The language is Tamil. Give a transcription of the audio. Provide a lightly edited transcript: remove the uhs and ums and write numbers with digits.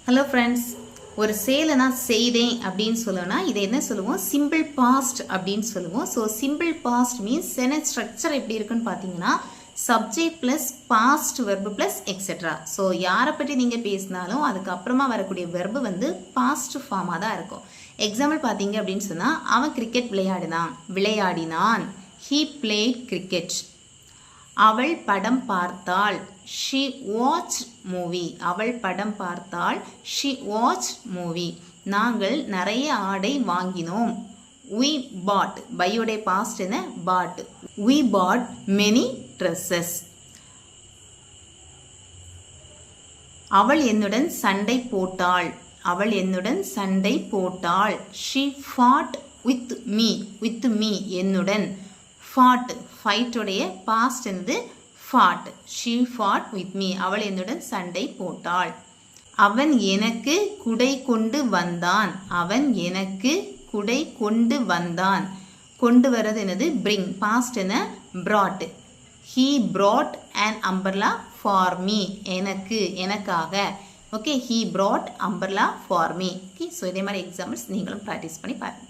ஹலோ ஃப்ரெண்ட்ஸ், ஒரு செயலை நான் செய்தேன் அப்படின்னு சொல்லணும்னா இதை என்ன சொல்லுவோம்? சிம்பிள் பாஸ்ட் அப்படின்னு சொல்லுவோம். So simple past means sentence structure எப்படி இருக்குன்னு பார்த்தீங்கன்னா subject plus past verb plus etcetera. So யாரை பற்றி நீங்கள் பேசினாலும் அதுக்கப்புறமா வரக்கூடிய வெர்பு வந்து பாஸ்ட் ஃபார்மாக தான் இருக்கும். எக்ஸாம்பிள் பார்த்தீங்க அப்படின்னு சொன்னால் அவன் கிரிக்கெட் விளையாடினான். He played cricket. அவள் படம் பார்த்தாள். she watched movie. அவள் படம் பார்த்தாள். she watched movie. நாங்கள் நிறைய ஆடை வாங்கினோம். we bought. பையோடைய பாஸ்ட் என்ன? bought. we bought many dresses. அவள் என்னுடன் சண்டை போட்டாள். she fought with me. என்னுடன். fought, fight உடைய past என்னது? fought. she fought with me. அவள் என்னுடன் சண்டை போட்டாள். அவன் எனக்கு குடை கொண்டு வந்தான். கொண்டு வரது என்னது? bring. past என்ன? brought. he brought an umbrella for me. எனக்காக. okay, he brought umbrella for me. okay, so இதே மாதிரி எக்ஸாம்பிள்ஸ் நீங்களும் ப்ராக்டிஸ் பண்ணி பாருங்க.